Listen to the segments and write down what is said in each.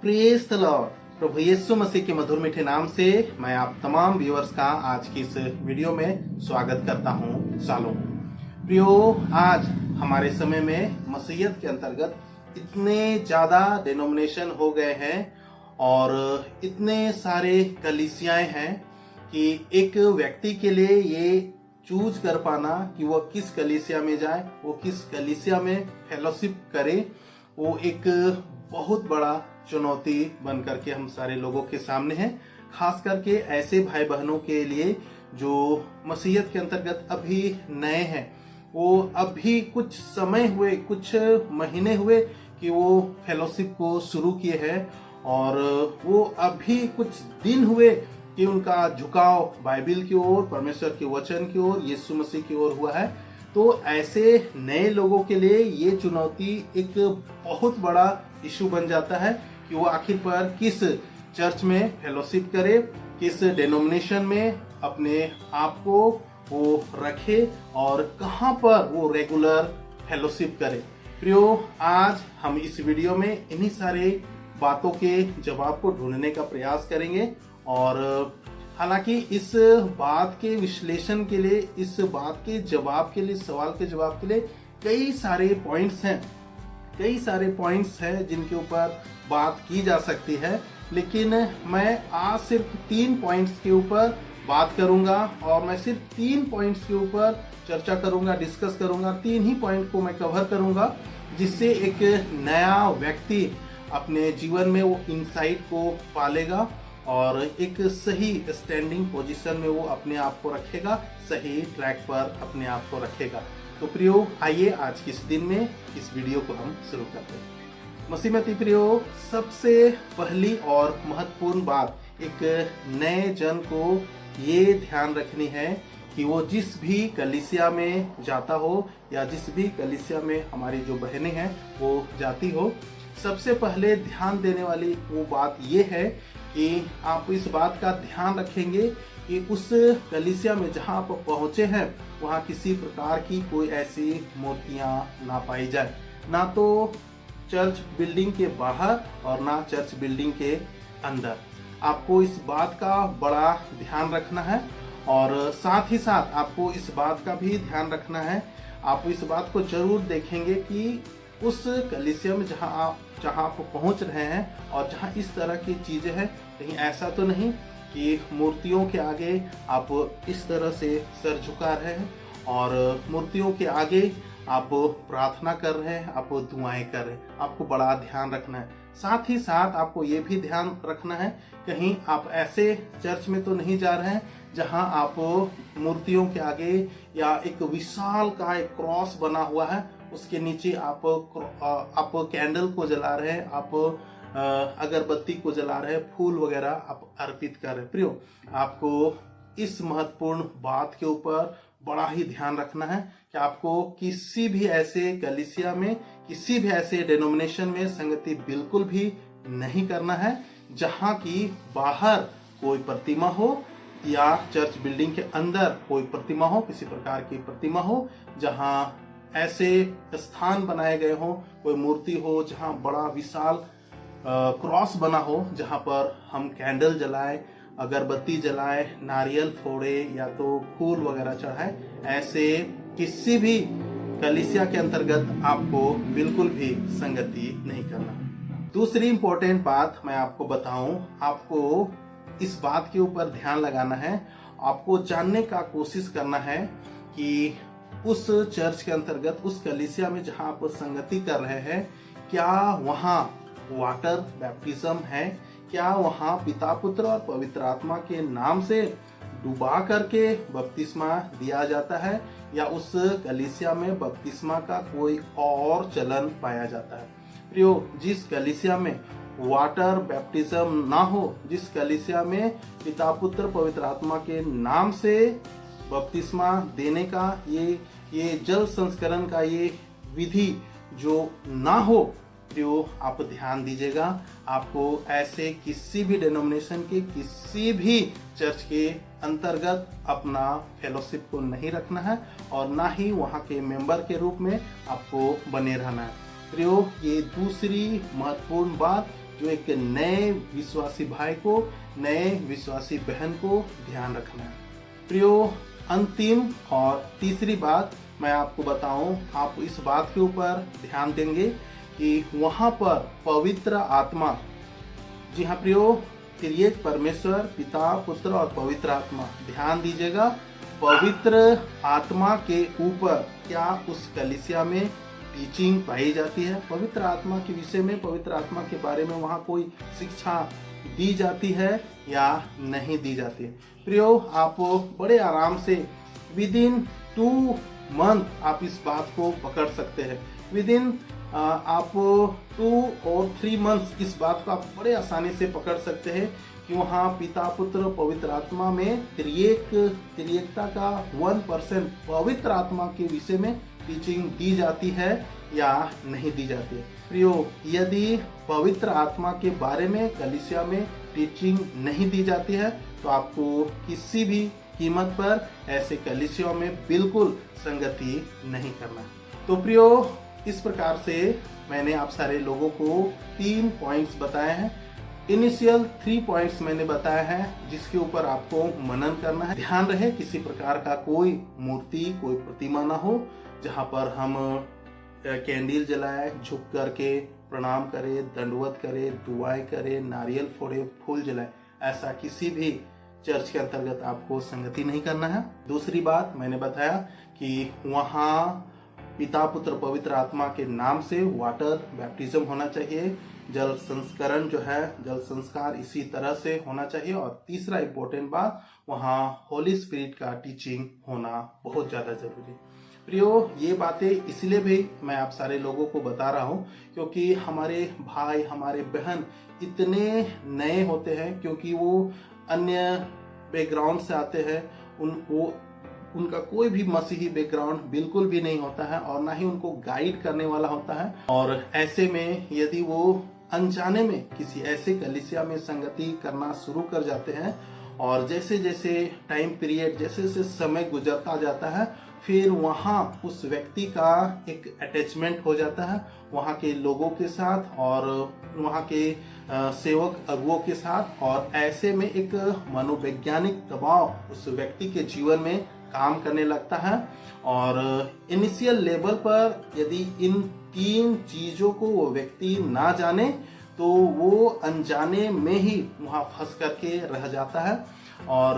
Praise the Lord. प्रभु यीशु मसीह के मधुर मीठे नाम से मैं आप तमाम व्यूअर्स का आज की इस वीडियो में स्वागत करता हूं। शालोम प्रियो, आज हमारे समय में मसीहियत के अंतर्गत इतने ज्यादा डिनोमिनेशन हो गए हैं और इतने सारे कलीसियाएं हैं कि एक व्यक्ति के लिए ये चूज कर पाना कि वह किस कलीसिया में जाए, वो किस कलीसिया में फेलोशिप करे, वो एक बहुत बड़ा चुनौती बन करके हम सारे लोगों के सामने है। खास करके ऐसे भाई बहनों के लिए जो मसीहियत के अंतर्गत अभी नए हैं, वो अभी कुछ समय हुए, कुछ महीने हुए कि वो फेलोशिप को शुरू किए हैं और वो अभी कुछ दिन हुए कि उनका झुकाव बाइबिल की ओर, परमेश्वर के वचन की ओर, यीशु मसीह की ओर हुआ है। तो ऐसे नए लोगों के लिए ये चुनौती एक बहुत बड़ा इशू बन जाता है कि वो आखिर पर किस चर्च में फेलोशिप करे, किस डेनोमिनेशन में अपने आप को वो रखे और कहां पर वो रेगुलर फेलोशिप करे। प्रियो, आज हम इस वीडियो में इन्हीं सारे बातों के जवाब को ढूंढने का प्रयास करेंगे और हालांकि इस बात के विश्लेषण के लिए, इस बात के जवाब के लिए, सवाल के जवाब के लिए कई सारे पॉइंट्स हैं जिनके ऊपर बात की जा सकती है, लेकिन मैं आज सिर्फ 3 पॉइंट्स के ऊपर बात करूंगा और मैं सिर्फ 3 पॉइंट्स के ऊपर चर्चा करूंगा, डिस्कस करूंगा। 3 ही पॉइंट को मैं कवर करूंगा जिससे एक नया व्यक्ति अपने जीवन में वो इंसाइट को पालेगा और एक सही स्टैंडिंग पोजीशन में वो अपने आप को रखेगा, सही ट्रैक पर अपने आप को रखेगा। तो प्रियो, आइए आज के इस दिन में इस वीडियो को हम शुरू करते हैं। मसीमती प्रियो, सबसे पहली और महत्वपूर्ण बात एक नए जन को ये ध्यान रखनी है कि वो जिस भी कलीसिया में जाता हो या जिस भी कलीसिया में हमारी जो बहनें हैं वो जाती हो, सबसे पहले ध्यान देने वाली वो बात ये है कि आप इस बात का ध्यान रखेंगे कि उस कलीसिया में जहां आप पहुंचे हैं वहां किसी प्रकार की कोई ऐसी मूर्तियां ना पाई जाए, ना तो चर्च बिल्डिंग के बाहर और ना चर्च बिल्डिंग के अंदर। आपको इस बात का बड़ा ध्यान रखना है और साथ ही साथ आपको इस बात का भी ध्यान रखना है, आप इस बात को जरूर देखेंगे कि उस कलीसिया में जहां आप पहुंच रहे हैं और जहां इस तरह की चीजें हैं, कहीं ऐसा तो नहीं कि मूर्तियों के आगे आप इस तरह से सर झुका रहे हैं और मूर्तियों के आगे आप प्रार्थना कर रहे हैं, आप दुआएं कर रहे हैं। आपको बड़ा ध्यान रखना है। साथ ही साथ आपको ये भी ध्यान रखना है कहीं आप ऐसे चर्च में तो नहीं जा रहे हैं जहां आप मूर्तियों के आगे या एक विशाल का एक क्रॉस बना हुआ है, उसके नीचे आप कैंडल को जला रहे हैं, आप अगरबत्ती को जला रहे हैं, फूल वगैरह आप अर्पित कर रहे हैं। प्रियो, आपको इस महत्वपूर्ण बात के ऊपर बड़ा ही ध्यान रखना है कि आपको किसी भी ऐसे कलीसिया में, किसी भी ऐसे डेनोमिनेशन में संगति बिल्कुल भी नहीं करना है जहां की बाहर कोई प्रतिमा हो या चर्च बिल्डिंग के अंदर कोई प्रतिमा हो, किसी प्रकार की प्रतिमा हो, जहां ऐसे स्थान बनाए गए हो, कोई मूर्ति हो जहां बड़ा विशाल क्रॉस बना हो, जहां पर हम कैंडल जलाएं, अगरबत्ती जलाएं, नारियल फोड़े या तो फूल वगैरह चढ़ाएं। ऐसे किसी भी कलीसिया के अंतर्गत आपको बिल्कुल भी संगति नहीं करना। दूसरी इंपॉर्टेंट बात मैं आपको बताऊं, आपको इस बात के ऊपर ध्यान लगाना है, आपको जानने का कोशिश करना है कि उस चर्च के अंतर्गत, उस कलीसिया में जहां आप संगति कर रहे हैं, क्या वहां वाटर बैप्टिज्म है, क्या वहां पिता, पुत्र और पवित्र आत्मा के नाम से डुबा करके बपतिस्मा दिया जाता है या उस कलीसिया में बपतिस्मा का कोई और चलन पाया जाता है। प्रियो, जिस कलीसिया में वाटर बैप्टिज्म ना हो, जिस कलीसिया में पिता, पुत्र, पवित्र आत्मा के नाम से बपतिस्मा देने का ये जल संस्करण का ये विधि जो ना हो, तो आप ध्यान दीजिएगा, आपको ऐसे किसी भी डेनोमिनेशन के, किसी भी चर्च के अंतर्गत अपना फेलोशिप को नहीं रखना है और ना ही वहां के मेंबर के रूप में आपको बने रहना है। प्रियो, ये दूसरी महत्वपूर्ण बात जो एक नए विश्वासी भाई को, नए विश्वासी बहन को ध्यान रखना है। प्रियो, अंतिम और तीसरी बात मैं आपको बताऊं, आप इस बात के ऊपर ध्यान देंगे कि वहां पर पवित्र आत्मा, जी हाँ प्रियो, त्रिएक परमेश्वर पिता, पुत्र और पवित्र आत्मा, ध्यान दीजिएगा, पवित्र आत्मा के ऊपर क्या उस कलीसिया में टीचिंग पाई जाती है? पवित्र आत्मा के विषय में, पवित्र आत्मा के बारे में वहाँ कोई शिक्षा दी जाती है या नहीं दी जाती है? प्रियो, आप बड़े आराम से विद इन 2 मंथ आप इस बात को पकड़ सकते हैं। विद इन आप 2 और 3 मंथ्स इस बात को आप बड़े आसानी से पकड़ सकते हैं कि वहाँ पिता, पुत्र, पवित्र आत्मा में त्रिएकता का 1% पवित्र आत्मा के विषय में टीचिंग दी जाती है या नहीं दी जाती है। प्रियो, यदि पवित्र आत्मा के बारे में कलीसिया में टीचिंग नहीं दी जाती है तो आपको किसी भी कीमत पर ऐसे कलीसिया में बिल्कुल संगति नहीं करना। तो प्रियो, इस प्रकार से मैंने आप सारे लोगों को 3 पॉइंट्स बताए हैं। इनिशियल 3 पॉइंट्स मैंने बताया है जिसके ऊपर आपको मनन करना है। ध्यान रहे किसी प्रकार का कोई मूर्ति, कोई प्रतिमा ना हो जहां पर हम कैंडल जलाए, झुक करके प्रणाम करें, दंडवत करें, दुआएं करें, नारियल फोड़े, फूल जलाए। ऐसा किसी भी चर्च के अंतर्गत आपको संगति नहीं करना है। दूसरी बात मैंने बताया कि वहाँ पिता, पुत्र, पवित्र आत्मा के नाम से वाटर बैप्टिज्म होना चाहिए। जल संस्करण जो है, जल संस्कार इसी तरह से होना चाहिए। और तीसरा इम्पोर्टेंट बात, वहाँ होली स्पिरिट का टीचिंग होना बहुत ज़्यादा जरूरी है। प्रियो, ये बातें इसलिए भी मैं आप सारे लोगों को बता रहा हूँ क्योंकि हमारे भाई, हमारे बहन इतने नए होते हैं, क्योंकि वो अन्य बैकग्राउंड से आते हैं। उनका कोई भी मसीही बैकग्राउंड बिल्कुल भी नहीं होता है और ना ही उनको गाइड करने वाला होता है। और ऐसे में यदि वो अनजाने में किसी ऐसे कलीसिया में संगति करना शुरू कर जाते हैं और जैसे जैसे टाइम पीरियड, जैसे जैसे समय गुजरता जाता है, फिर वहाँ उस व्यक्ति का एक अटैचमेंट हो जाता है वहाँ के लोगों के साथ और वहाँ के सेवक अगुओं के साथ, और ऐसे में एक मनोवैज्ञानिक दबाव उस व्यक्ति के जीवन में काम करने लगता है। और इनिशियल लेवल पर यदि इन 3 चीजों को वो व्यक्ति ना जाने तो वो अनजाने में ही वहाँ फंस करके रह जाता है और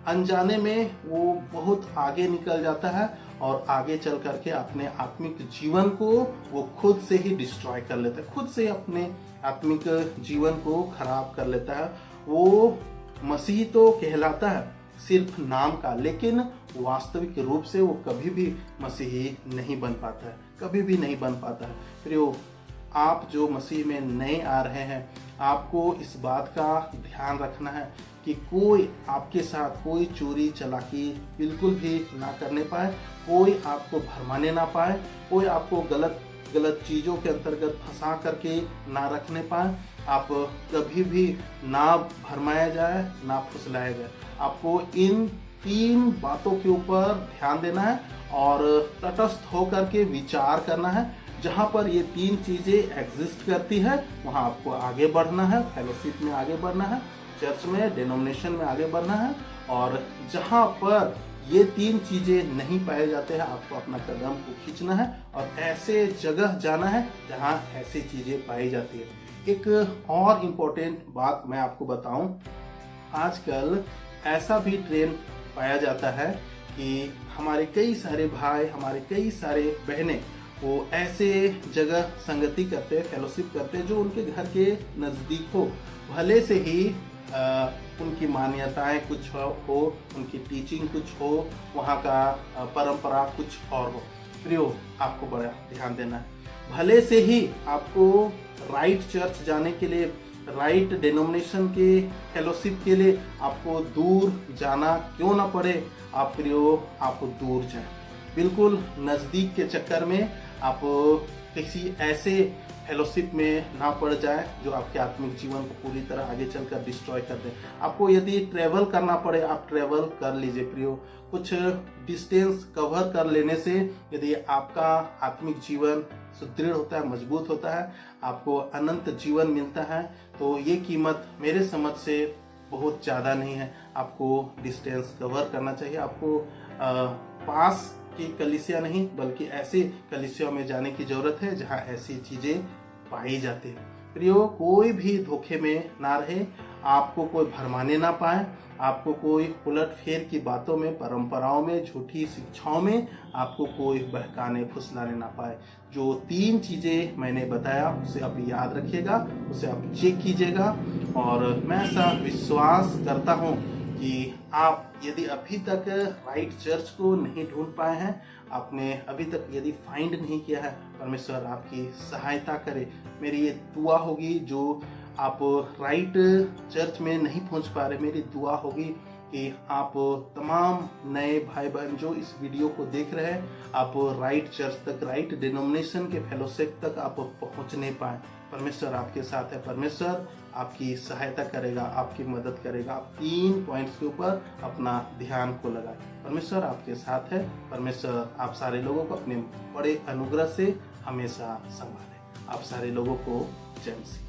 अनजाने में वो बहुत आगे निकल जाता है और आगे चल करके अपने आत्मिक जीवन को वो खुद से ही डिस्ट्रॉय कर लेता है, खुद से अपने आत्मिक जीवन को खराब कर लेता है। वो मसीह तो कहलाता है सिर्फ नाम का, लेकिन वास्तविक रूप से वो कभी भी मसीही नहीं बन पाता है, कभी भी नहीं बन पाता है। प्रियो, आप जो मसीह में नए आ रहे हैं, आपको इस बात का ध्यान रखना है कि कोई आपके साथ कोई चोरी चलाकी बिल्कुल भी ना करने पाए, कोई आपको भरमाने ना पाए, कोई आपको गलत चीज़ों के अंतर्गत फंसा करके ना रखने पाए। आप कभी भी ना भरमाया जाए, ना फुसलाया जाए। आपको इन 3 बातों के ऊपर ध्यान देना है और तटस्थ होकर के विचार करना है। जहाँ पर ये 3 चीजें एग्जिस्ट करती है वहाँ आपको आगे बढ़ना है, फेलोशिप में आगे बढ़ना है, चर्च में, डिनोमिनेशन में आगे बढ़ना है। और जहाँ पर ये 3 चीजें नहीं पाए जाते हैं, आपको अपना कदम को खींचना है और ऐसे जगह जाना है जहाँ ऐसी चीजें पाई जाती है। एक और इम्पोर्टेंट बात मैं आपको बताऊं, आजकल ऐसा भी ट्रेंड पाया जाता है कि हमारे कई सारे भाई, हमारे कई सारे बहनें वो ऐसे जगह संगति करते, फेलोशिप करते जो उनके घर के नज़दीक हो, भले से ही उनकी मान्यताएं कुछ हो, उनकी टीचिंग कुछ हो, वहाँ का परंपरा कुछ और हो। प्रियो, आपको बड़ा ध्यान देना है। भले से ही आपको राइट चर्च जाने के लिए, राइट डिनोमिनेशन के फेलोशिप के लिए आपको दूर जाना क्यों ना पड़े, आप प्रियो आप दूर जाएं। बिल्कुल नज़दीक के चक्कर में आप किसी ऐसे फेलोशिप में ना पड़ जाए जो आपके आत्मिक जीवन को पूरी तरह आगे चलकर डिस्ट्रॉय कर दे। आपको यदि ट्रेवल करना पड़े आप ट्रेवल कर लीजिए प्रियो। कुछ डिस्टेंस कवर कर लेने से यदि आपका आत्मिक जीवन सुदृढ़ होता है, मजबूत होता है, आपको अनंत जीवन मिलता है, तो ये कीमत मेरे समझ से बहुत ज़्यादा नहीं है। आपको डिस्टेंस कवर करना चाहिए। आपको पास की कलीसिया नहीं बल्कि ऐसी कलीसिया में जाने की जरूरत है जहां ऐसी चीजें पाई जाती है। प्रियो, कोई भी धोखे में ना रहे, आपको कोई भरमाने ना पाए, आपको कोई उलट फेर की बातों में, परंपराओं में, झूठी शिक्षाओं में आपको कोई बहकाने फुसलाने ना पाए। जो 3 चीजें मैंने बताया उसे आप याद रखिएगा, उसे आप चेक कीजिएगा। और मैं ऐसा विश्वास करता हूँ कि आप यदि अभी तक राइट चर्च को नहीं ढूंढ पाए हैं, आपने अभी तक यदि फाइंड नहीं किया है, परमेश्वर आपकी सहायता करे। मेरी ये दुआ होगी, जो आप राइट चर्च में नहीं पहुंच पा रहे, मेरी दुआ होगी कि आप तमाम नए भाई बहन जो इस वीडियो को देख रहे हैं, आप राइट चर्च तक, राइट डिनोमिनेशन के फेलोशिप तक आप पहुंचने पाए। परमेश्वर आपके साथ है, परमेश्वर आपकी सहायता करेगा, आपकी मदद करेगा। आप 3 पॉइंट्स के ऊपर अपना ध्यान को लगाएं। परमेश्वर आपके साथ है। परमेश्वर आप सारे लोगों को अपने बड़े अनुग्रह से हमेशा संभाले। आप सारे लोगों को जय मसीह।